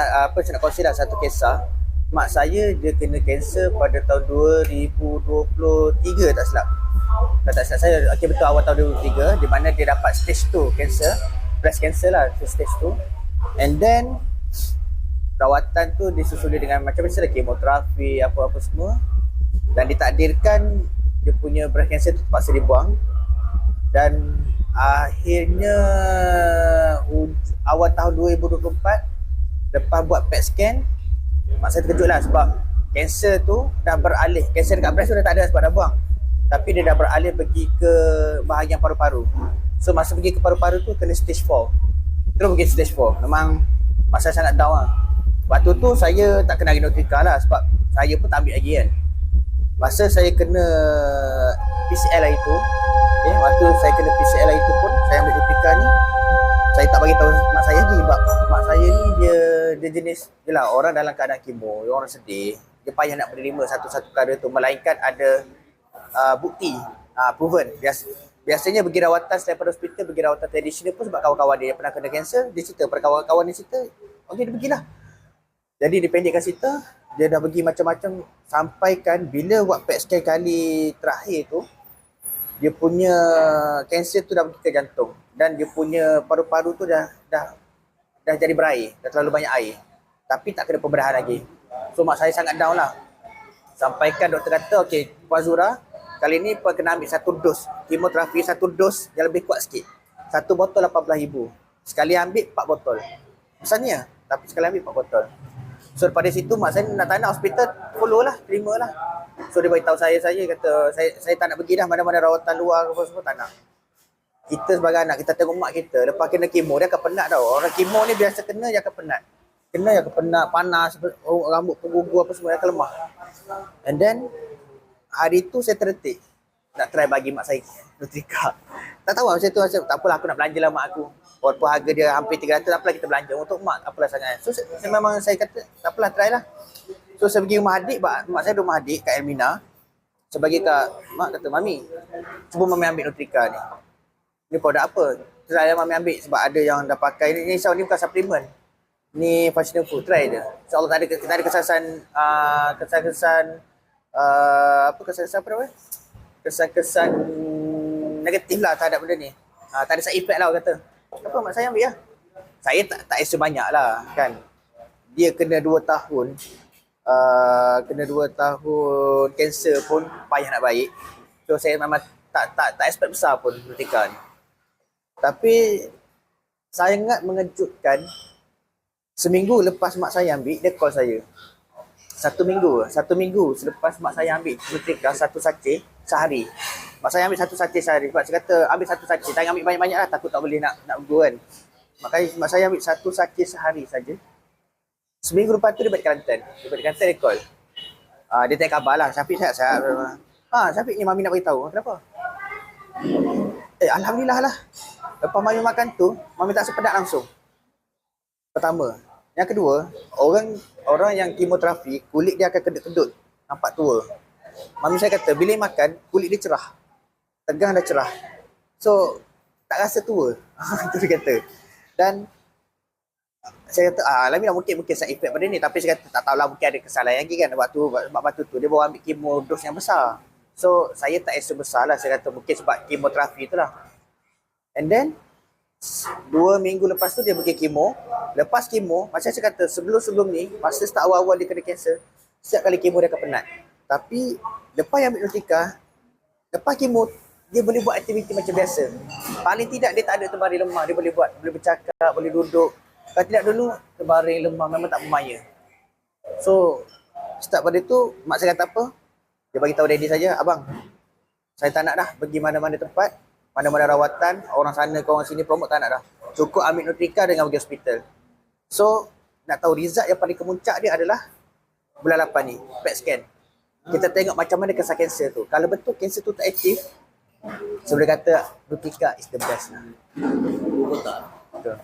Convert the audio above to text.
apa saya nak kongsi lah satu kisah. Mak saya dia kena kanser pada tahun 2023 tak silap. Kalau tak silap saya, okey betul awal tahun 2023 di mana dia dapat stage 2 kanser, breast cancer lah, stage 2. And then rawatan tu disusuli dengan macam biasa kemoterapi apa-apa semua, dan ditakdirkan dia punya breast cancer tu terpaksa dibuang. Dan akhirnya awal tahun 2024 lepas buat PET scan, mak saya terkejut lah sebab kanser tu dah beralih. Kanser dekat breast tu dah tak ada sebab dah buang, tapi dia dah beralih pergi ke bahagian paru-paru. So masa pergi ke paru-paru tu kena stage 4, terus pergi stage 4. Memang masa sangat down lah. Waktu tu saya tak kena genotrika lah sebab saya pun tak ambil lagi kan. Masa saya kena PCL lah itu, waktu saya kena PCL lah itu pun saya ambil genotrika ni, saya tak bagi tahu mak saya lagi sebab mak saya ni dia jenis jelah orang dalam keadaan kemo, orang sedih, dia payah nak menerima satu-satu perkara tu melainkan ada bukti proven. Biasanya pergi rawatan selain pada hospital, pergi rawatan tradisional pun sebab kawan-kawan dia yang pernah kena kanser, dia cerita pada kawan-kawan dia cerita, okey dia pergilah. Jadi dipendekkan cerita, dia dah pergi macam-macam sampaikan bila buat PET scan kali terakhir tu, dia punya kanser tu dah pergi ke jantung dan dia punya paru-paru tu dah jadi berair, dah terlalu banyak air. Tapi tak kena pembedahan lagi. So mak saya sangat down lah. Sampaikan doktor kata, okey Puan Zura, kali ni Puan kena ambil satu dos kemoterapi, satu dos yang lebih kuat sikit. Satu botol 18,000. Sekali ambil 4 botol. Besarnya, tapi sekali ambil 4 botol. So daripada situ mak saya nak tak nak hospital, follow lah, terima lah. So dia beritahu saya kata saya tak nak pergi dah mana-mana rawatan luar apa semua, tak nak. Kita sebagai anak, kita tengok mak kita lepas kena kemo dia akan penat tau. Orang kemo ni biasa kena dia akan penat. Kena dia akan penat, panas, rambut pun gugur apa semua, dia akan lemah. And then hari tu saya terdetik nak try bagi mak saya genotrika. Tak tahu macam tu, macam tak apalah aku nak belanja lah mak aku. Walaupun harga dia hampir 300, tak apalah kita belanja untuk mak, tak apalah sangat. So memang saya kata tak apalah, try lah. So saya pergi rumah adik, mak saya rumah adik kat Elmina. Saya bagi kat mak, kata mami, cuba mami ambil genotrika ni. Ni produk apa? Try mami ambil sebab ada yang dah pakai ni bukan suplemen. Ni functional food, try dia. InsyaAllah tak ada kesan-kesan kesan-kesan negatif lah terhadap benda ni. Tak ada side effect lah orang kata. Apa mak saya ambil lah. Saya tak extra banyak lah kan. Dia kena 2 tahun. Kena 2 tahun kanser pun payah nak baik. So saya memang tak expect besar pun genotrika ni. Tapi sangat mengejutkan. Seminggu lepas mak saya ambil, dia call saya. Satu minggu selepas mak saya ambil genotrika 1 sachet sehari. Mak saya ambil 1 sachet sehari. Sebab saya kata ambil 1 sachet, jangan ambil banyak-banyak lah, takut tak boleh nak go kan. Makanya mak saya ambil 1 sachet sehari saja. Seminggu lepas tu dia balik Kelantan. Dia call. Dia tanya khabar lah, Syafiq sihat? Syafiq ni mami nak beritahu. Kenapa? Alhamdulillah lah. Lepas mami makan tu, mami tak sepedak langsung. Pertama. Yang kedua, orang yang kemoterapi, kulit dia akan kedut-kedut. Nampak tua. Mami saya kata, bila makan, kulit dia cerah. Tegang dah cerah. So, tak rasa tua. Itu dia kata. Dan saya kata, Alhamdulillah mungkin side effect pada ni. Tapi saya kata, tak tahulah mungkin ada kesalahan lagi kan. Waktu tu, dia bawa ambil kemo dos yang besar. So, saya tak rasa besar lah. Saya kata, mungkin sebab kemoterapi tu lah. And then, 2 minggu lepas tu dia pergi kemo. Lepas kemo, macam saya kata sebelum ni, masa start awal-awal dia kena kanser, setiap kali kemo dia akan penat. Tapi lepas yang ambil genotrika, lepas kemo dia boleh buat aktiviti macam biasa. Paling tidak dia tak ada terbaring lemah, dia boleh buat, boleh bercakap, boleh duduk. Kalau tidak dulu terbaring lemah, memang tak bermaya. So start pada tu mak saya kata apa? Dia bagi tahu daddy saja, abang, saya tak nak dah pergi mana-mana tempat, mana-mana rawatan, orang sana ke orang sini promote, tak nak dah. Cukup ambil genotrika dengan pergi hospital. So, nak tahu result yang paling kemuncak dia adalah bulan 8 ni, PET scan. Kita tengok macam mana kesan kanser tu. Kalau betul kanser tu tak aktif, saya boleh kata genotrika is the best lah. Betul tak? Betul.